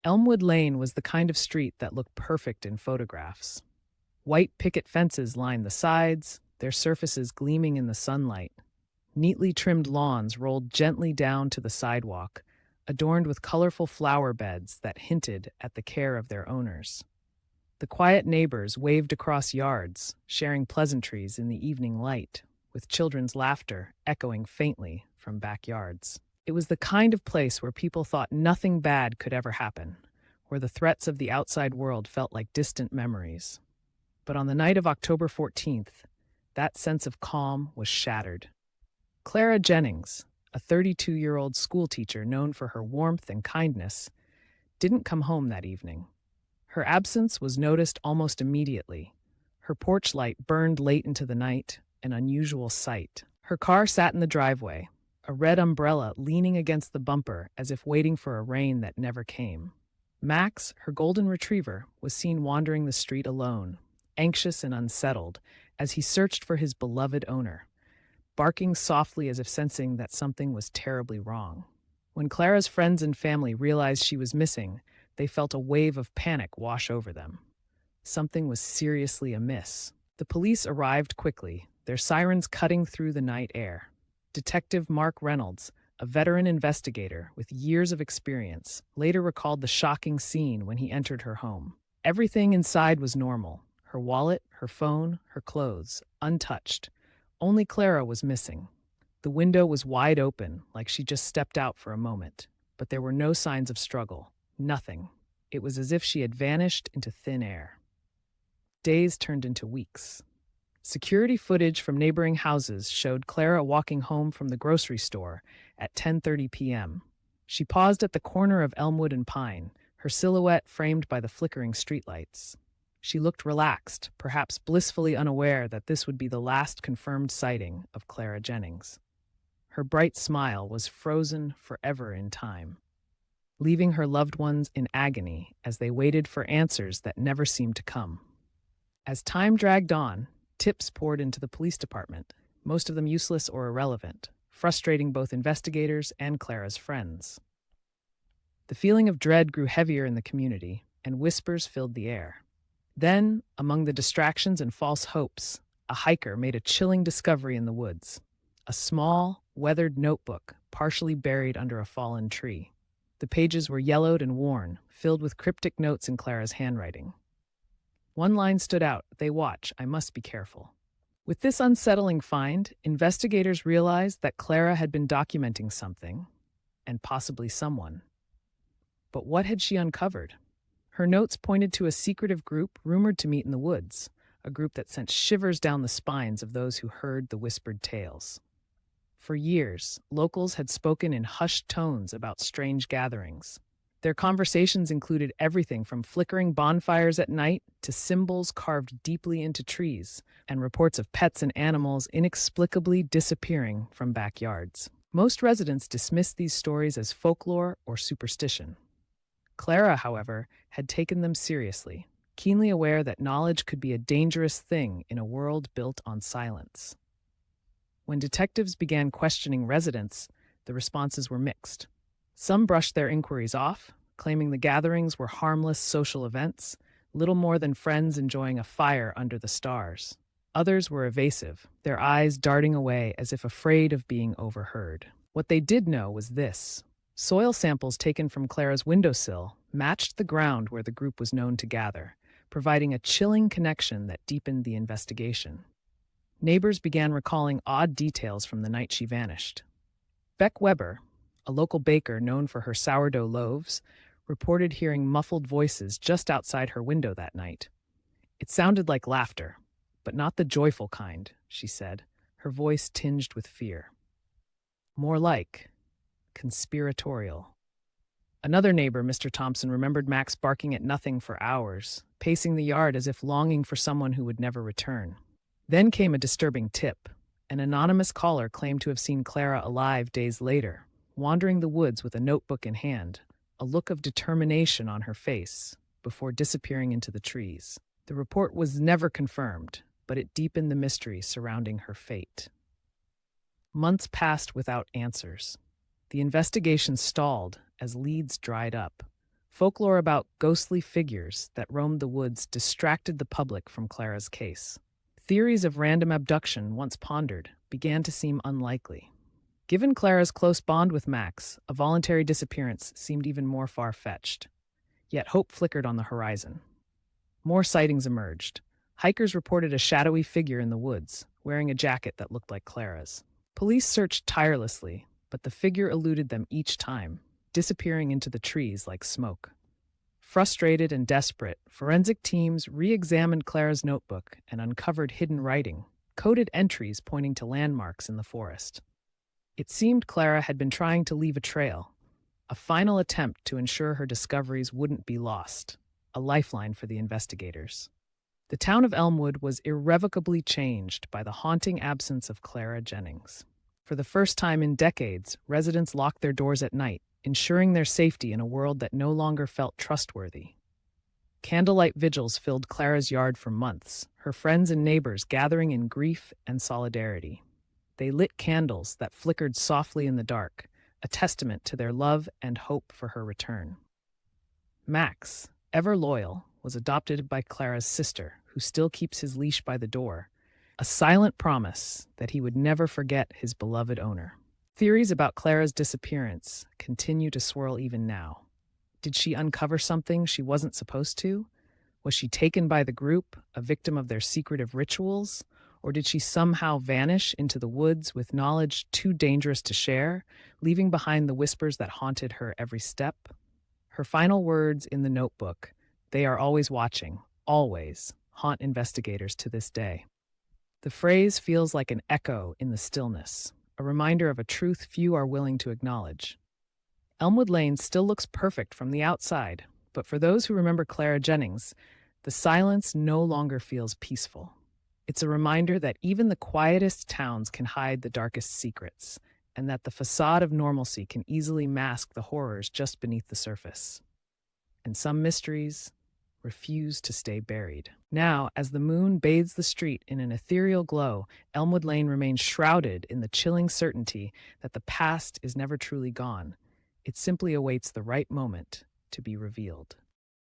Elmwood Lane was the kind of street that looked perfect in photographs. White picket fences lined the sides, their surfaces gleaming in the sunlight. Neatly trimmed lawns rolled gently down to the sidewalk, adorned with colorful flower beds that hinted at the care of their owners. The quiet neighbors waved across yards, sharing pleasantries in the evening light, with children's laughter echoing faintly from backyards. It was the kind of place where people thought nothing bad could ever happen, where the threats of the outside world felt like distant memories. But on the night of October 14th, that sense of calm was shattered. Clara Jennings, a 32-year-old schoolteacher known for her warmth and kindness, didn't come home that evening. Her absence was noticed almost immediately. Her porch light burned late into the night, an unusual sight. Her car sat in the driveway, a red umbrella leaning against the bumper as if waiting for a rain that never came. Max, her golden retriever, was seen wandering the street alone, anxious and unsettled, as he searched for his beloved owner, barking softly as if sensing that something was terribly wrong. When Clara's friends and family realized she was missing, they felt a wave of panic wash over them. Something was seriously amiss. The police arrived quickly, their sirens cutting through the night air. Detective Mark Reynolds, a veteran investigator with years of experience, later recalled the shocking scene when he entered her home. Everything inside was normal. Her wallet, her phone, her clothes, untouched. Only Clara was missing. The window was wide open, like she just stepped out for a moment, but there were no signs of struggle. Nothing. It was as if she had vanished into thin air. Days turned into weeks. Security footage from neighboring houses showed Clara walking home from the grocery store at 10:30 p.m. She paused at the corner of Elmwood and Pine, her silhouette framed by the flickering streetlights. She looked relaxed, perhaps blissfully unaware that this would be the last confirmed sighting of Clara Jennings. Her bright smile was frozen forever in time, leaving her loved ones in agony as they waited for answers that never seemed to come. As time dragged on, tips poured into the police department, most of them useless or irrelevant, frustrating both investigators and Clara's friends. The feeling of dread grew heavier in the community, and whispers filled the air. Then, among the distractions and false hopes, a hiker made a chilling discovery in the woods: a small, weathered notebook partially buried under a fallen tree. The pages were yellowed and worn, filled with cryptic notes in Clara's handwriting. One line stood out: "They watch, I must be careful." With this unsettling find, investigators realized that Clara had been documenting something, and possibly someone. But what had she uncovered? Her notes pointed to a secretive group rumored to meet in the woods, a group that sent shivers down the spines of those who heard the whispered tales. For years, locals had spoken in hushed tones about strange gatherings. Their conversations included everything from flickering bonfires at night to symbols carved deeply into trees, and reports of pets and animals inexplicably disappearing from backyards. Most residents dismissed these stories as folklore or superstition. Clara, however, had taken them seriously, keenly aware that knowledge could be a dangerous thing in a world built on silence. When detectives began questioning residents, the responses were mixed. Some brushed their inquiries off, claiming the gatherings were harmless social events, little more than friends enjoying a fire under the stars. Others were evasive, their eyes darting away as if afraid of being overheard. What they did know was this: soil samples taken from Clara's windowsill matched the ground where the group was known to gather, providing a chilling connection that deepened the investigation. Neighbors began recalling odd details from the night she vanished. Beck Weber, a local baker known for her sourdough loaves, reported hearing muffled voices just outside her window that night. It sounded like laughter, but not the joyful kind, she said, her voice tinged with fear. More like conspiratorial. Another neighbor, Mr. Thompson, remembered Max barking at nothing for hours, pacing the yard as if longing for someone who would never return. Then came a disturbing tip. An anonymous caller claimed to have seen Clara alive days later, wandering the woods with a notebook in hand, a look of determination on her face, before disappearing into the trees. The report was never confirmed, but it deepened the mystery surrounding her fate. Months passed without answers. The investigation stalled as leads dried up. Folklore about ghostly figures that roamed the woods distracted the public from Clara's case. Theories of random abduction, once pondered, began to seem unlikely. Given Clara's close bond with Max, a voluntary disappearance seemed even more far-fetched. Yet hope flickered on the horizon. More sightings emerged. Hikers reported a shadowy figure in the woods, wearing a jacket that looked like Clara's. Police searched tirelessly, but the figure eluded them each time, disappearing into the trees like smoke. Frustrated and desperate, forensic teams re-examined Clara's notebook and uncovered hidden writing, coded entries pointing to landmarks in the forest. It seemed Clara had been trying to leave a trail, a final attempt to ensure her discoveries wouldn't be lost, a lifeline for the investigators. The town of Elmwood was irrevocably changed by the haunting absence of Clara Jennings. For the first time in decades, residents locked their doors at night, ensuring their safety in a world that no longer felt trustworthy. Candlelight vigils filled Clara's yard for months, her friends and neighbors gathering in grief and solidarity. They lit candles that flickered softly in the dark, a testament to their love and hope for her return. Max, ever loyal, was adopted by Clara's sister, who still keeps his leash by the door, a silent promise that he would never forget his beloved owner. Theories about Clara's disappearance continue to swirl even now. Did she uncover something she wasn't supposed to? Was she taken by the group, a victim of their secretive rituals? Or did she somehow vanish into the woods with knowledge too dangerous to share, leaving behind the whispers that haunted her every step? Her final words in the notebook, "They are always watching, always," haunt investigators to this day. The phrase feels like an echo in the stillness, a reminder of a truth few are willing to acknowledge. Elmwood Lane still looks perfect from the outside, but for those who remember Clara Jennings, the silence no longer feels peaceful. It's a reminder that even the quietest towns can hide the darkest secrets, and that the facade of normalcy can easily mask the horrors just beneath the surface. And some mysteries refuse to stay buried. Now, as the moon bathes the street in an ethereal glow, Elmwood Lane remains shrouded in the chilling certainty that the past is never truly gone. It simply awaits the right moment to be revealed.